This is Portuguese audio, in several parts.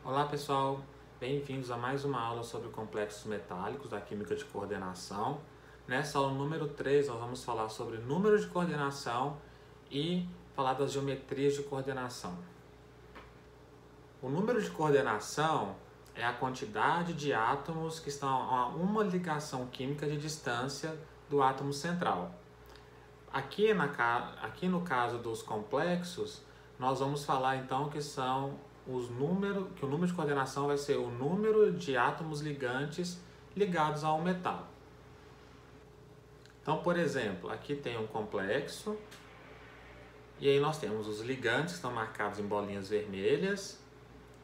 Olá pessoal, bem-vindos a mais uma aula sobre complexos metálicos da Química de Coordenação. Nessa aula número 3 nós vamos falar sobre números de coordenação e falar das geometrias de coordenação. O número de coordenação é a quantidade de átomos que estão a uma ligação química de distância do átomo central. Aqui no caso dos complexos, nós vamos falar então que o número de coordenação vai ser o número de átomos ligantes ligados a um metal. Então, por exemplo, aqui tem um complexo, e aí nós temos os ligantes que estão marcados em bolinhas vermelhas,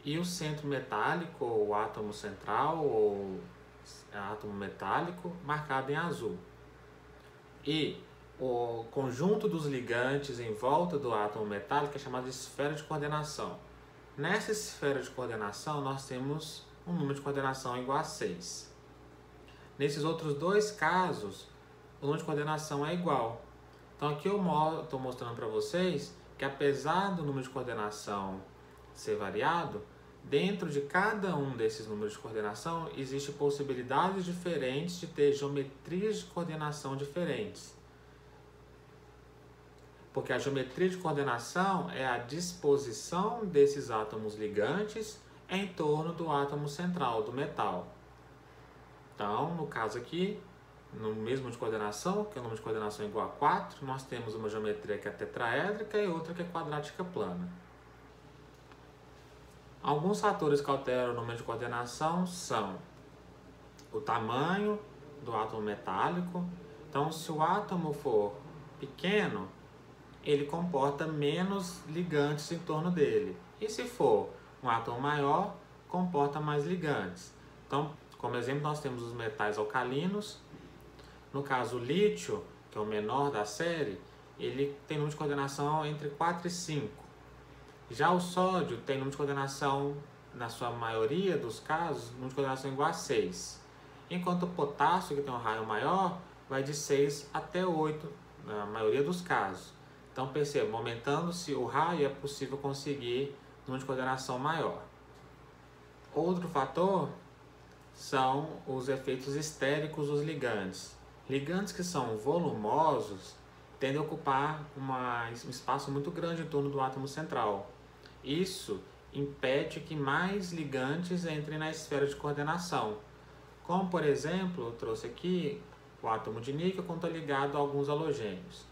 e o centro metálico, ou o átomo central, ou átomo metálico, marcado em azul. E o conjunto dos ligantes em volta do átomo metálico é chamado de esfera de coordenação. Nessa esfera de coordenação, nós temos um número de coordenação igual a 6. Nesses outros dois casos, o número de coordenação é igual. Então aqui eu estou mostrando para vocês que apesar do número de coordenação ser variado, dentro de cada um desses números de coordenação, existem possibilidades diferentes de ter geometrias de coordenação diferentes. Porque a geometria de coordenação é a disposição desses átomos ligantes em torno do átomo central, do metal. Então, no caso aqui, no mesmo de coordenação, que é o número de coordenação igual a 4, nós temos uma geometria que é tetraédrica e outra que é quadrática plana. Alguns fatores que alteram o número de coordenação são o tamanho do átomo metálico. Então, se o átomo for pequeno, ele comporta menos ligantes em torno dele. E se for um átomo maior, comporta mais ligantes. Então, como exemplo, nós temos os metais alcalinos. No caso, o lítio, que é o menor da série, ele tem número de coordenação entre 4 e 5. Já o sódio tem número de coordenação, na sua maioria dos casos, número de coordenação igual a 6. Enquanto o potássio, que tem um raio maior, vai de 6 até 8, na maioria dos casos. Então perceba, aumentando-se o raio é possível conseguir número de coordenação maior. Outro fator são os efeitos estéricos dos ligantes. Ligantes que são volumosos tendem a ocupar um espaço muito grande em torno do átomo central. Isso impede que mais ligantes entrem na esfera de coordenação. Como, por exemplo, eu trouxe aqui o átomo de níquel quando está ligado a alguns halogênios.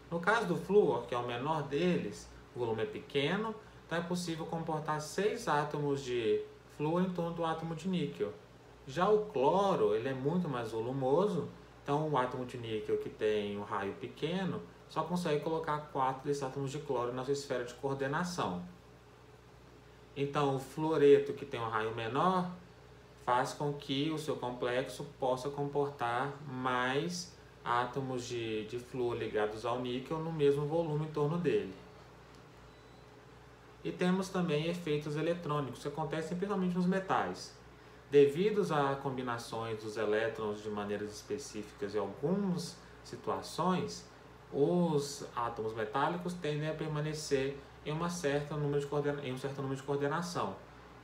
No caso do flúor, que é o menor deles, o volume é pequeno, então é possível comportar 6 átomos de flúor em torno do átomo de níquel. Já o cloro, ele é muito mais volumoso, então o átomo de níquel que tem um raio pequeno só consegue colocar 4 desses átomos de cloro na sua esfera de coordenação. Então o fluoreto, que tem um raio menor, faz com que o seu complexo possa comportar mais átomos de flúor ligados ao níquel no mesmo volume em torno dele. E temos também efeitos eletrônicos que acontecem principalmente nos metais. Devido a combinações dos elétrons de maneiras específicas em algumas situações, os átomos metálicos tendem a permanecer em um certo número de coordenação,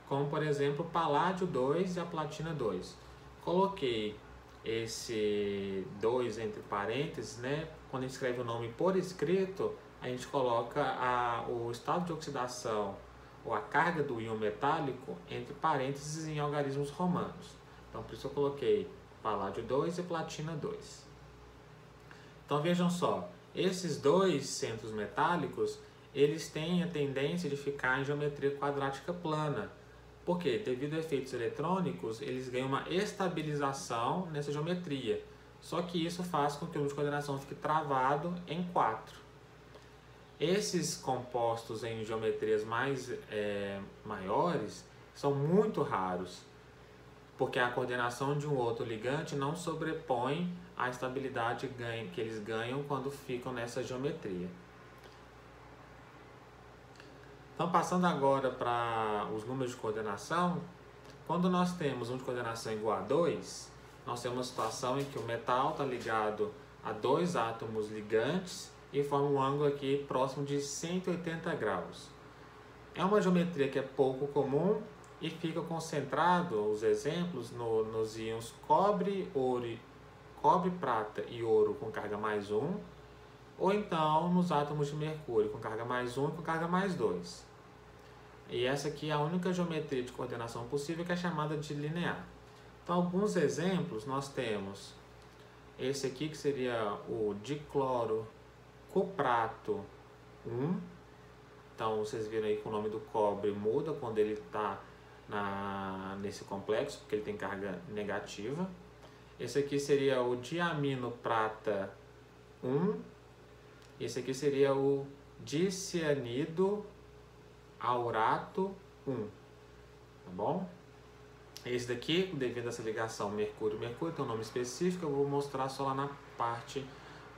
como por exemplo o paládio 2 e a platina 2. Coloquei esse 2 entre parênteses, né? Quando a gente escreve o nome por escrito, a gente coloca o estado de oxidação ou a carga do íon metálico entre parênteses em algarismos romanos. Então, por isso eu coloquei paládio 2 e platina 2. Então, vejam só, esses dois centros metálicos, eles têm a tendência de ficar em geometria quadrática plana. Por quê? Devido a efeitos eletrônicos, eles ganham uma estabilização nessa geometria. Só que isso faz com que o número de coordenação fique travado em 4. Esses compostos em geometrias maiores são muito raros, porque a coordenação de um outro ligante não sobrepõe a estabilidade que eles ganham quando ficam nessa geometria. Então, passando agora para os números de coordenação, quando nós temos um de coordenação igual a 2, nós temos uma situação em que o metal está ligado a 2 átomos ligantes e forma um ângulo aqui próximo de 180 graus. É uma geometria que é pouco comum e fica concentrado, os exemplos, nos íons cobre, cobre, prata e ouro com carga mais 1, ou então nos átomos de mercúrio com carga mais 1 e com carga mais 2. E essa aqui é a única geometria de coordenação possível, que é chamada de linear. Então, alguns exemplos nós temos esse aqui, que seria o dicloro cuprato 1. Então, vocês viram aí que o nome do cobre muda quando ele está nesse complexo, porque ele tem carga negativa. Esse aqui seria o diamino prata 1. Esse aqui seria o dicianido aurato 1. Tá bom? Esse daqui, devido a essa ligação mercúrio-mercúrio, tem um nome específico, eu vou mostrar só lá na parte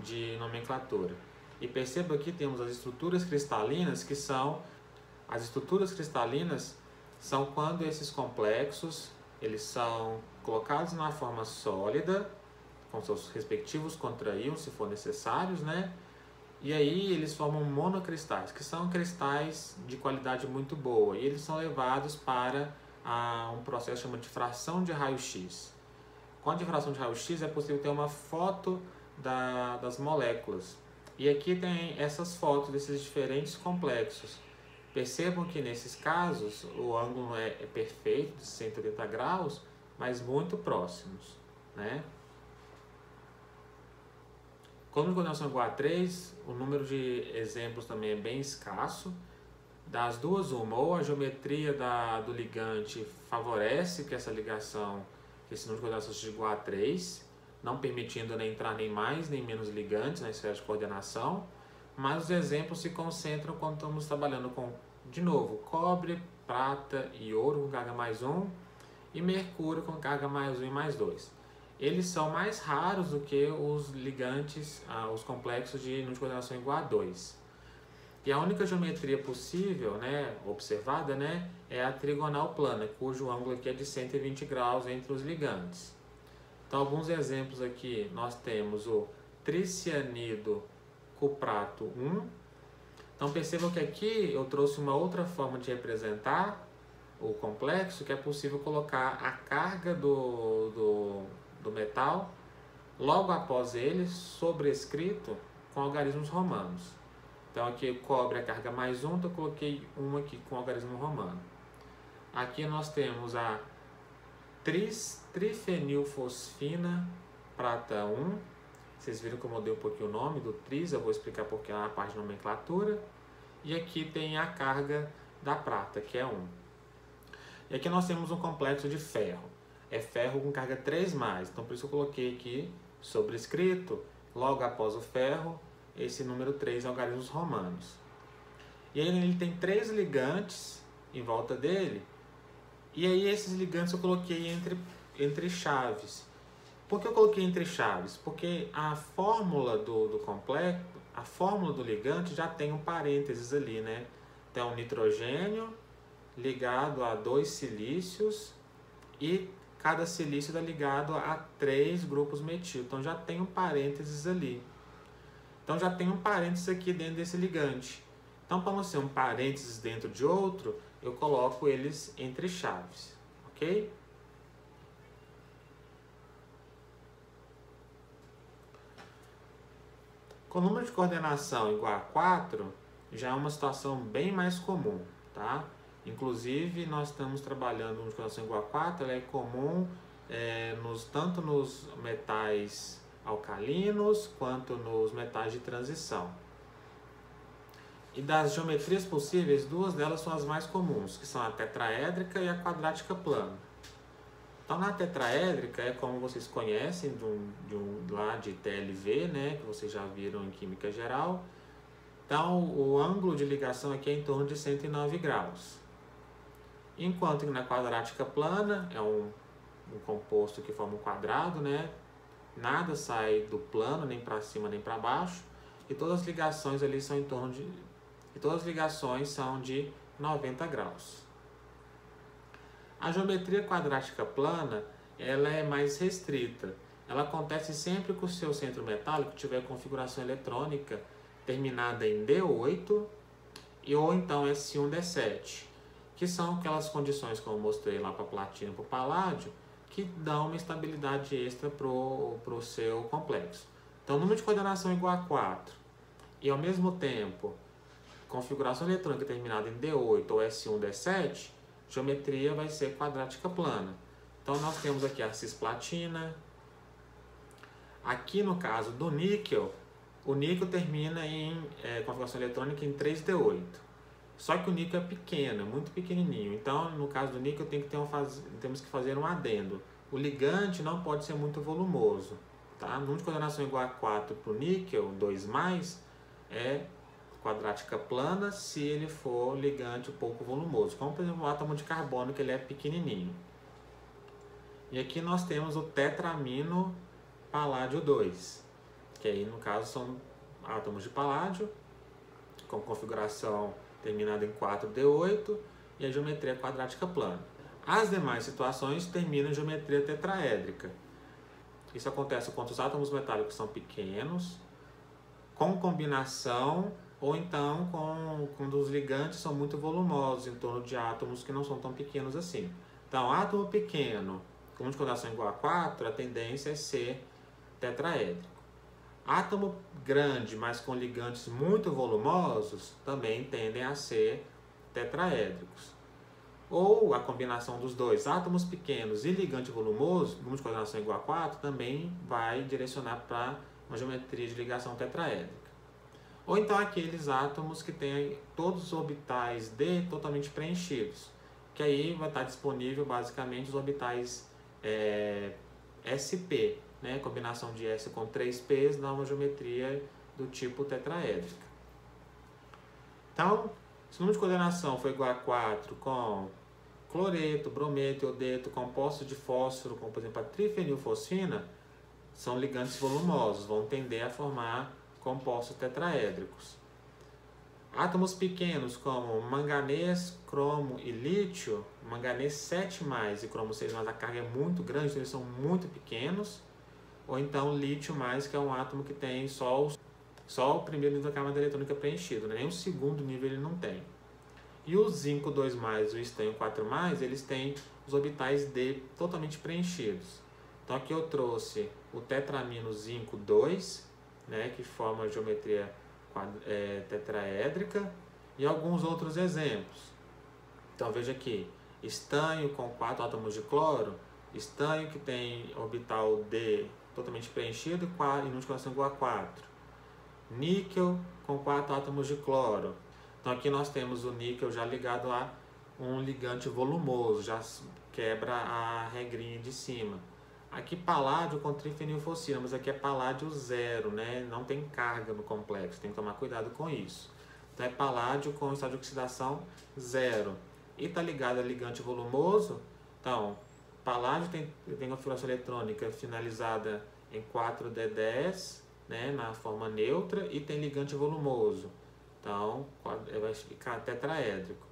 de nomenclatura. E perceba que temos as estruturas cristalinas, que são... As estruturas cristalinas são quando esses complexos, eles são colocados na forma sólida, com seus respectivos contraíons, se for necessários, né? E aí eles formam monocristais, que são cristais de qualidade muito boa. E eles são levados para um processo chamado de difração de raio-x. Com a difração de raio-x é possível ter uma foto das moléculas. E aqui tem essas fotos desses diferentes complexos. Percebam que nesses casos o ângulo é perfeito, de 180 graus, mas muito próximos, né? Como de coordenação igual a 3, o número de exemplos também é bem escasso. Das duas, uma, ou a geometria do ligante favorece que essa ligação, que esse número de coordenação seja igual a 3, não permitindo entrar nem mais nem menos ligantes na esfera de coordenação, mas os exemplos se concentram quando estamos trabalhando com, de novo, cobre, prata e ouro com carga mais 1 e mercúrio com carga mais 1 e mais 2. Eles são mais raros do que os ligantes, os complexos de número de coordenação igual a 2. E a única geometria possível, né, observada, né, é a trigonal plana, cujo ângulo aqui é de 120 graus entre os ligantes. Então, alguns exemplos aqui, nós temos o tricianido cuprato 1. Então, percebam que aqui eu trouxe uma outra forma de representar o complexo, que é possível colocar a carga do metal logo após ele, sobrescrito com algarismos romanos. Então aqui o cobre é a carga mais 1, então eu coloquei uma aqui com algarismo romano. Aqui nós temos a trifenilfosfina prata 1. Vocês viram que eu mudei um pouquinho o nome do tris, eu vou explicar porque é na parte de nomenclatura. E aqui tem a carga da prata, que é 1. E aqui nós temos um complexo de ferro. É ferro com carga 3+, então por isso eu coloquei aqui sobrescrito, logo após o ferro, esse número 3 algarismos romanos. E aí ele tem 3 ligantes em volta dele, e aí esses ligantes eu coloquei entre chaves. Por que eu coloquei entre chaves? Porque a fórmula do complexo, a fórmula do ligante já tem um parênteses ali, né? Tem um nitrogênio ligado a 2 silícios e cada silício está ligado a 3 grupos metil. Então já tem um parênteses ali. Então já tem um parênteses aqui dentro desse ligante. Então, para não ser um parênteses dentro de outro, eu coloco eles entre chaves, ok? Com o número de coordenação igual a 4, já é uma situação bem mais comum, tá? Inclusive, nós estamos trabalhando o número de coordenação igual a 4, ela é comum tanto nos metais alcalinos quanto nos metais de transição. E das geometrias possíveis, 2 delas são as mais comuns, que são a tetraédrica e a quadrática plana. Então, na tetraédrica, é como vocês conhecem lá de TLV, né, que vocês já viram em Química Geral. Então, o ângulo de ligação aqui é em torno de 109 graus. Enquanto que na quadrática plana, é um composto que forma um quadrado, né? Nada sai do plano, nem para cima nem para baixo, e todas as ligações ali são todas as ligações são de 90 graus. A geometria quadrática plana, ela é mais restrita. Ela acontece sempre que o seu centro metálico tiver configuração eletrônica terminada em D8 ou então S1, D7. que são aquelas condições que eu mostrei lá para platina e para o paládio, que dão uma estabilidade extra para o seu complexo. Então, número de coordenação igual a 4 e, ao mesmo tempo, configuração eletrônica terminada em D8 ou S1, D7, geometria vai ser quadrática plana. Então, nós temos aqui a cisplatina. Aqui, no caso do níquel, o níquel termina em configuração eletrônica em 3D8. Só que o níquel é pequeno, é muito pequenininho. Então, no caso do níquel, temos que fazer um adendo. O ligante não pode ser muito volumoso. Tá? Número de coordenação igual a 4 para o níquel, 2+, é quadrática plana se ele for ligante pouco volumoso. Como, por exemplo, o átomo de carbono, que ele é pequenininho. E aqui nós temos o tetramino paládio 2, que aí, no caso, são átomos de paládio com configuração terminada em 4D8 e a geometria quadrática plana. As demais situações terminam em geometria tetraédrica. Isso acontece quando os átomos metálicos são pequenos, com combinação, ou então quando os ligantes são muito volumosos, em torno de átomos que não são tão pequenos assim. Então, átomo pequeno, com número de coordenação igual a 4, a tendência é ser tetraédrico. Átomo grande, mas com ligantes muito volumosos, também tendem a ser tetraédricos. Ou a combinação dos dois, átomos pequenos e ligante volumoso, número de coordenação igual a 4, também vai direcionar para uma geometria de ligação tetraédrica. Ou então aqueles átomos que têm todos os orbitais D totalmente preenchidos, que aí vai estar disponível basicamente os orbitais SP, né? Combinação de S com 3Ps dá uma geometria do tipo tetraédrica. Então, se o número de coordenação for igual a 4 com cloreto, brometo, iodeto, compostos de fósforo, como por exemplo a trifenilfosfina, são ligantes volumosos, vão tender a formar compostos tetraédricos. Átomos pequenos como manganês, cromo e lítio, manganês 7+, e cromo 6+, a carga é muito grande, então eles são muito pequenos. Ou então lítio+, que é um átomo que tem só o primeiro nível da camada eletrônica preenchido, né? Nem o segundo nível ele não tem. E o zinco 2+, o estanho 4+, eles têm os orbitais D totalmente preenchidos. Então aqui eu trouxe o tetramino zinco 2, né, que forma a geometria tetraédrica, e alguns outros exemplos. Então veja aqui, estanho com 4 átomos de cloro, estanho que tem orbital D totalmente preenchido e número de coordenação igual a 4. Níquel com 4 átomos de cloro. Então aqui nós temos o níquel já ligado a um ligante volumoso, já quebra a regrinha de cima. Aqui paládio com trifenilfosfina, mas aqui é paládio 0, né? Não tem carga no complexo, tem que tomar cuidado com isso. Então é paládio com estado de oxidação 0. E está ligado a ligante volumoso, então paládio tem configuração eletrônica finalizada em 4D10, né, na forma neutra, e tem ligante volumoso. Então, vai ficar tetraédrico.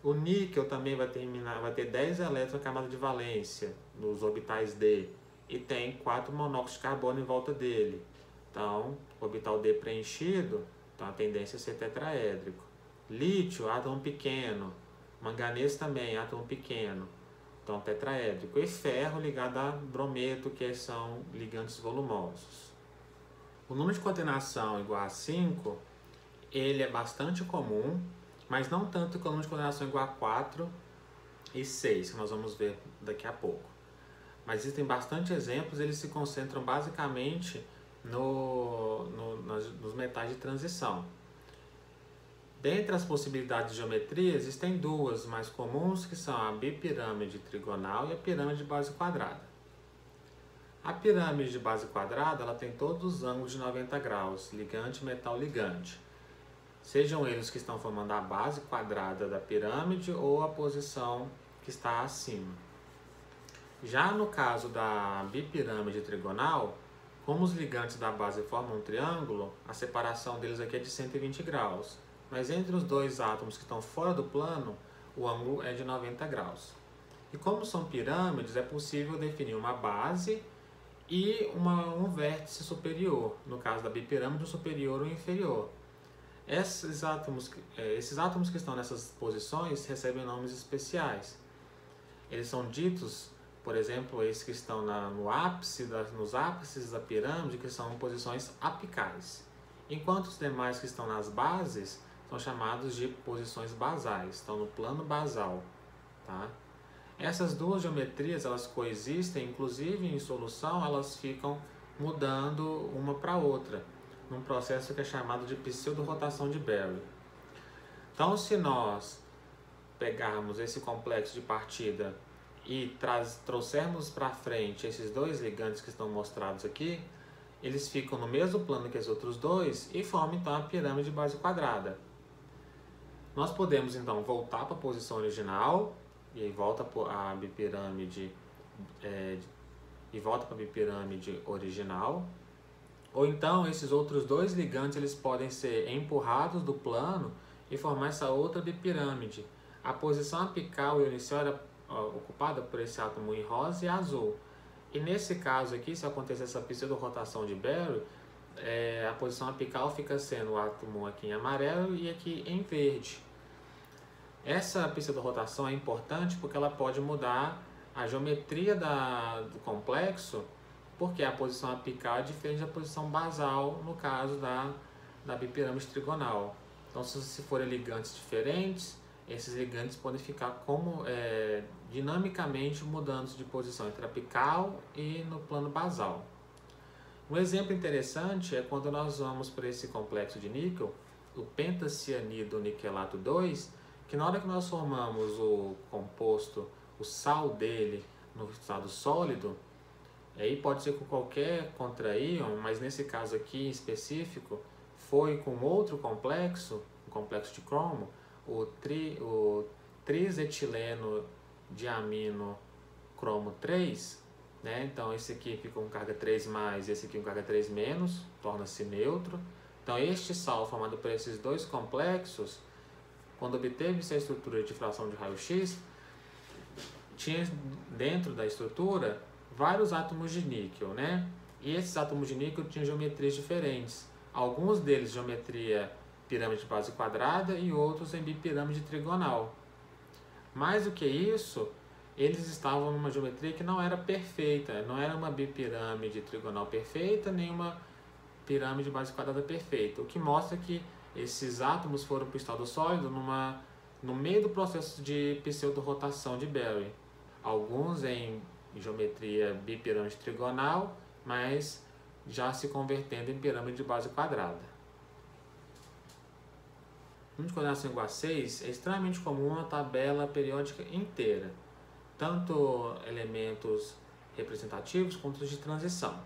O níquel também vai ter 10 elétrons na camada de valência, nos orbitais D, e tem 4 monóxidos de carbono em volta dele. Então, orbital D preenchido, então a tendência é ser tetraédrico. Lítio, átomo pequeno. Manganês também, átomo pequeno. Então, tetraédrico. E ferro ligado a brometo, que são ligantes volumosos. O número de coordenação igual a 5, ele é bastante comum, mas não tanto que o número de coordenação igual a 4 e 6, que nós vamos ver daqui a pouco. Mas existem bastante exemplos, eles se concentram basicamente nos metais de transição. Dentre as possibilidades de geometria, existem duas mais comuns, que são a bipirâmide trigonal e a pirâmide de base quadrada. A pirâmide de base quadrada, ela tem todos os ângulos de 90 graus, ligante, metal, ligante. Sejam eles que estão formando a base quadrada da pirâmide ou a posição que está acima. Já no caso da bipirâmide trigonal, como os ligantes da base formam um triângulo, a separação deles aqui é de 120 graus. Mas entre os dois átomos que estão fora do plano, o ângulo é de 90 graus. E como são pirâmides, é possível definir uma base e um vértice superior. No caso da bipirâmide, o superior ou inferior. Esses átomos que estão nessas posições recebem nomes especiais. Eles são ditos, por exemplo, esses que estão nos ápices da pirâmide, que são posições apicais, enquanto os demais que estão nas bases são chamados de posições basais, estão no plano basal. Tá? Essas duas geometrias elas coexistem, inclusive em solução elas ficam mudando uma para outra, num processo que é chamado de pseudo-rotação de Berry. Então, se nós pegarmos esse complexo de partida e trouxermos para frente esses dois ligantes que estão mostrados aqui, eles ficam no mesmo plano que os outros dois e formam então a pirâmide de base quadrada. Nós podemos então voltar para a posição original e aí volta a bipirâmide original. Ou então esses outros dois ligantes eles podem ser empurrados do plano e formar essa outra bipirâmide. A posição apical e inicial era ocupada por esse átomo em rosa e azul. E nesse caso aqui, se acontecer essa pseudo-rotação de Berry, a posição apical fica sendo o átomo aqui em amarelo e aqui em verde. Essa pseudo-rotação é importante porque ela pode mudar a geometria do complexo, porque a posição apical é diferente da posição basal no caso da bipirâmide trigonal. Então, se forem ligantes diferentes, esses ligantes podem ficar dinamicamente mudando de posição entre apical e no plano basal. Um exemplo interessante é quando nós vamos para esse complexo de níquel, o pentacyanidro niquelato 2, que na hora que nós formamos o composto, o sal dele no estado sólido, aí pode ser com qualquer contraíon, mas nesse caso aqui em específico, foi com outro complexo, o complexo de cromo, o trisetileno diamino cromo 3, né? Então esse aqui fica com carga 3+, esse aqui com carga 3-, torna-se neutro. Então este sal formado por esses dois complexos, quando obteve-se a estrutura de fração de raio-x, tinha dentro da estrutura vários átomos de níquel, né? E esses átomos de níquel tinham geometrias diferentes. Alguns deles geometria pirâmide de base quadrada e outros em bipirâmide trigonal. Mais do que isso, eles estavam numa geometria que não era perfeita, não era uma bipirâmide trigonal perfeita, nem uma pirâmide de base quadrada perfeita, o que mostra que esses átomos foram para o estado sólido no meio do processo de pseudo-rotação de Berry. Alguns em geometria bipirâmide trigonal, mas já se convertendo em pirâmide de base quadrada. No de coordenação igual a 6, é extremamente comum uma tabela periódica inteira, tanto elementos representativos quanto de transição,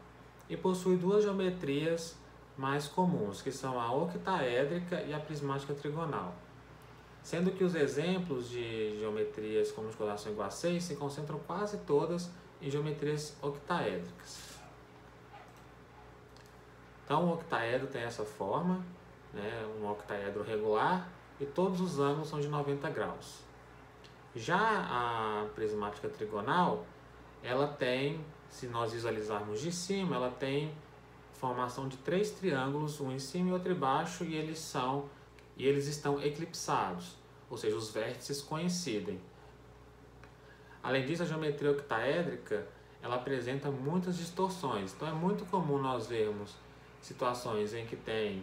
e possui duas geometrias mais comuns, que são a octaédrica e a prismática trigonal, sendo que os exemplos de geometrias como de coordenação igual a 6 se concentram quase todas em geometrias octaédricas. Então o octaedro tem essa forma, né, um octaedro regular, e todos os ângulos são de 90 graus. Já a prismática trigonal, ela tem, se nós visualizarmos de cima, ela tem formação de 3 triângulos, um em cima e outro embaixo, e eles estão eclipsados, ou seja, os vértices coincidem. Além disso, a geometria octaédrica ela apresenta muitas distorções, então é muito comum nós vermos situações em que tem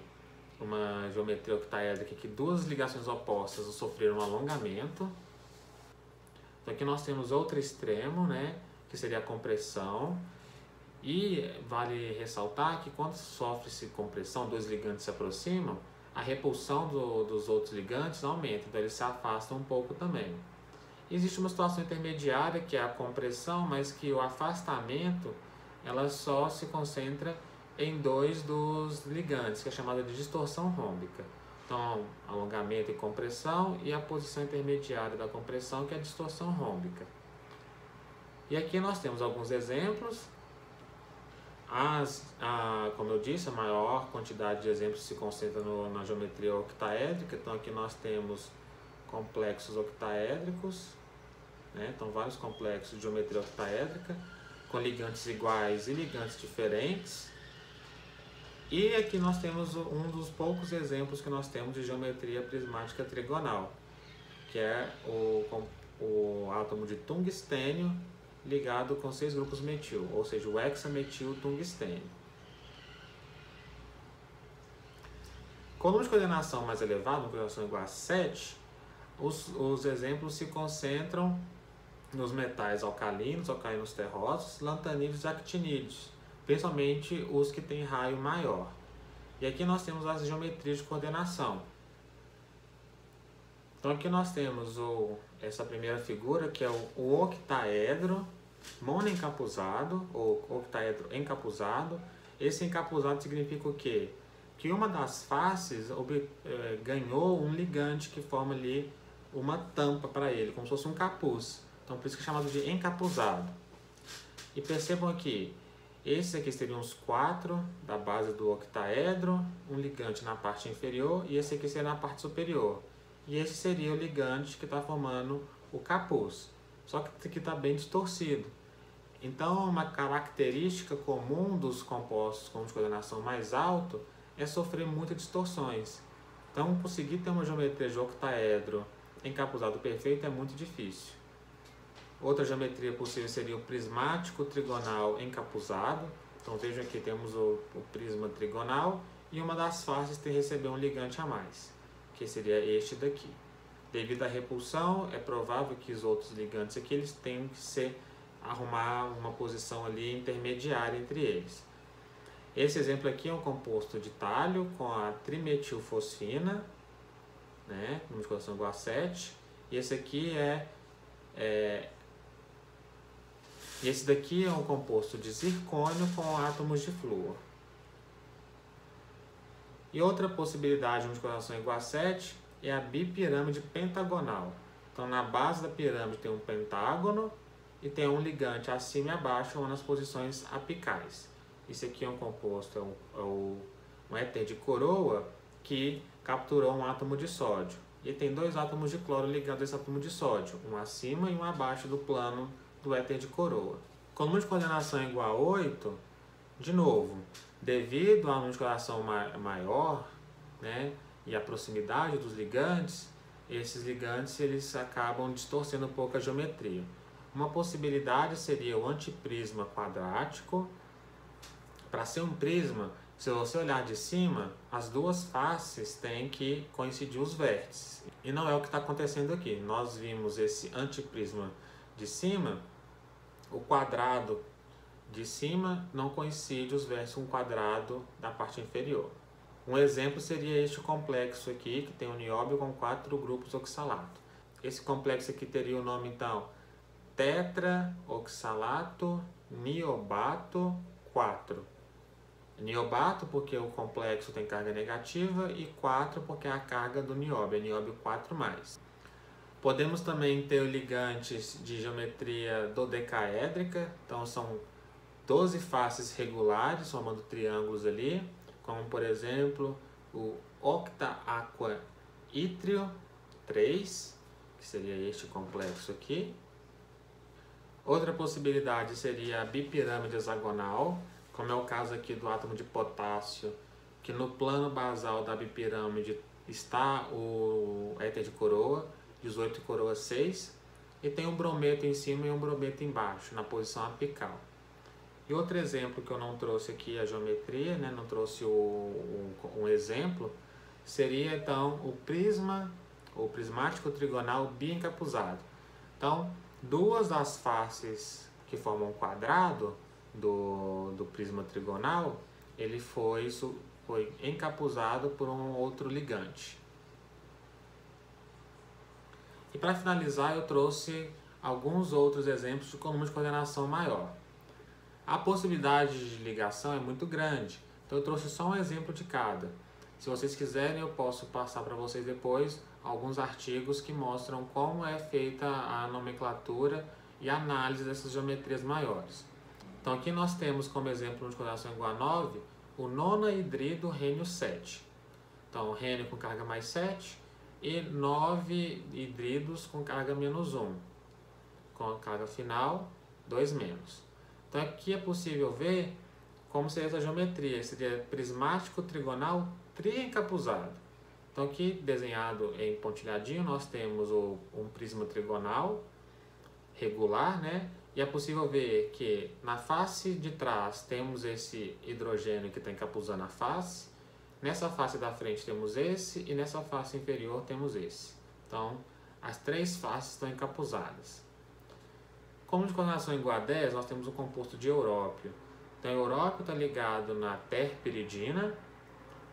uma geometria octaédrica que duas ligações opostas sofreram um alongamento. Então aqui nós temos outro extremo, né, que seria a compressão. E vale ressaltar que quando sofre-se compressão, dois ligantes se aproximam, a repulsão dos outros ligantes aumenta, então eles se afastam um pouco também. Existe uma situação intermediária que é a compressão, mas que o afastamento ela só se concentra em dois dos ligantes, que é chamada de distorção rômbica. Então, alongamento e compressão, e a posição intermediária da compressão, que é a distorção rômbica. E aqui nós temos alguns exemplos. Como eu disse, a maior quantidade de exemplos se concentra na geometria octaédrica. Então aqui nós temos complexos octaédricos, né? Então vários complexos de geometria octaédrica, com ligantes iguais e ligantes diferentes. E aqui nós temos um dos poucos exemplos que nós temos de geometria prismática trigonal, que é o átomo de tungstênio ligado com 6 grupos metil, ou seja, o hexametil tungstênio. Com o número de coordenação mais elevado, uma coordenação igual a 7, os exemplos se concentram nos metais alcalinos terrosos, lantanidos e actinídeos, principalmente os que têm raio maior. E aqui nós temos as geometrias de coordenação. Então aqui nós temos essa primeira figura, que é o octaedro monoencapuzado, ou octaedro encapuzado. Esse encapuzado significa o quê? Que uma das faces ganhou um ligante que forma ali uma tampa para ele, como se fosse um capuz. Então por isso que é chamado de encapuzado. E percebam aqui, esses aqui seriam os 4 da base do octaedro, um ligante na parte inferior, e esse aqui seria na parte superior. E esse seria o ligante que está formando o capuz. Só que esse aqui está bem distorcido. Então, uma característica comum dos compostos com de coordenação mais alto é sofrer muitas distorções. Então, conseguir ter uma geometria de octaedro encapuzado perfeito é muito difícil. Outra geometria possível seria o prismático trigonal encapuzado. Então, vejam aqui, temos o prisma trigonal e uma das faces tem que receber um ligante a mais, que seria este daqui. Devido à repulsão, é provável que os outros ligantes aqui eles tenham que arrumar uma posição ali intermediária entre eles. Esse exemplo aqui é um composto de talho com a trimetilfosfina, né, número de coordenação igual a 7. E esse aqui esse daqui é um composto de zircônio com átomos de flúor. E outra possibilidade de coordenação igual a 7 é a bipirâmide pentagonal. Então, na base da pirâmide tem um pentágono e tem um ligante acima e abaixo, ou nas posições apicais. Esse aqui é um composto, um éter de coroa que capturou um átomo de sódio. E tem 2 átomos de cloro ligados a esse átomo de sódio, um acima e um abaixo do plano do éter de coroa. Com o número de coordenação igual a 8, de novo, devido a número de coordenação maior, né, e a proximidade dos ligantes, esses ligantes eles acabam distorcendo um pouco a geometria. Uma possibilidade seria o antiprisma quadrático. Para ser um prisma, se você olhar de cima, as duas faces têm que coincidir os vértices. E não é o que está acontecendo aqui. Nós vimos esse antiprisma de cima, o quadrado de cima não coincide os vértices com o quadrado da parte inferior. Um exemplo seria este complexo aqui, que tem um nióbio com 4 grupos oxalato. Esse complexo aqui teria o nome, então, tetraoxalato niobato 4. Niobato porque o complexo tem carga negativa e 4 porque é a carga do nióbio, é nióbio 4+. Podemos também ter ligantes de geometria dodecaédrica, então são 12 faces regulares formando triângulos ali, como por exemplo o octa-aqua-ítrio 3, que seria este complexo aqui. Outra possibilidade seria a bipirâmide hexagonal, como é o caso aqui do átomo de potássio, que no plano basal da bipirâmide está o éter de coroa, 18 e coroa 6, e tem um brometo em cima e um brometo embaixo, na posição apical. E outro exemplo que eu não trouxe aqui a geometria, né, não trouxe um exemplo, seria então o prismático trigonal biencapuzado. Então, 2 das faces que formam um quadrado do prisma trigonal, ele foi encapuzado por um outro ligante. E para finalizar, eu trouxe alguns outros exemplos de número de coordenação maior. A possibilidade de ligação é muito grande, então eu trouxe só um exemplo de cada. Se vocês quiserem, eu posso passar para vocês depois alguns artigos que mostram como é feita a nomenclatura e a análise dessas geometrias maiores. Então aqui nós temos como exemplo de coordenação igual a 9, o nonahidrido rênio 7. Então rênio com carga mais 7 e 9 hidridos com carga menos 1. Com a carga final, 2 menos. Então aqui é possível ver como seria essa geometria? Seria prismático trigonal triencapuzado. Então aqui desenhado em pontilhadinho nós temos um prisma trigonal regular, né? E é possível ver que na face de trás temos esse hidrogênio que está encapuzando a face. Nessa face da frente temos esse e nessa face inferior temos esse. Então as três faces estão encapuzadas. Como de coordenação igual a 10, nós temos o composto de európio. Então, o európio está ligado na terpiridina.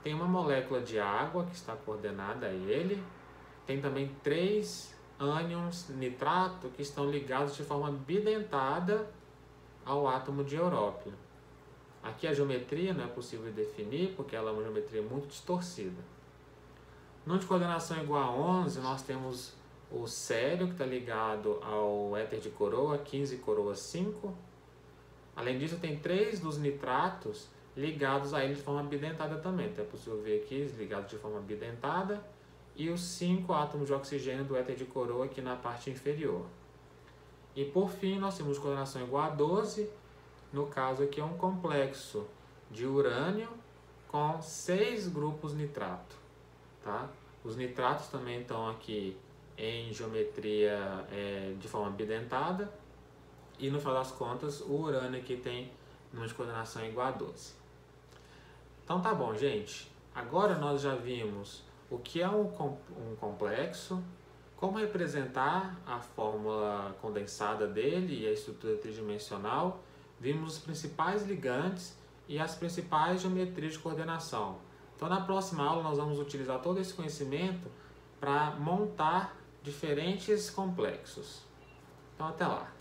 Tem uma molécula de água que está coordenada a ele. Tem também 3 ânions nitrato que estão ligados de forma bidentada ao átomo de európio. Aqui a geometria não é possível definir porque ela é uma geometria muito distorcida. No de coordenação igual a 11, nós temos o cério que está ligado ao éter de coroa, 15 coroa 5. Além disso, tem 3 dos nitratos ligados a ele de forma bidentada também. Então é possível ver aqui ligados de forma bidentada. E os 5 átomos de oxigênio do éter de coroa aqui na parte inferior. E por fim, nós temos coordenação igual a 12. No caso aqui é um complexo de urânio com 6 grupos nitrato. Tá? Os nitratos também estão aqui em geometria de forma bidentada. E no final das contas, o urânio aqui tem número de coordenação igual a 12. Então tá bom, gente. Agora nós já vimos o que é um complexo, como representar a fórmula condensada dele e a estrutura tridimensional. Vimos os principais ligantes e as principais geometrias de coordenação. Então na próxima aula nós vamos utilizar todo esse conhecimento para montar diferentes complexos. Então até lá!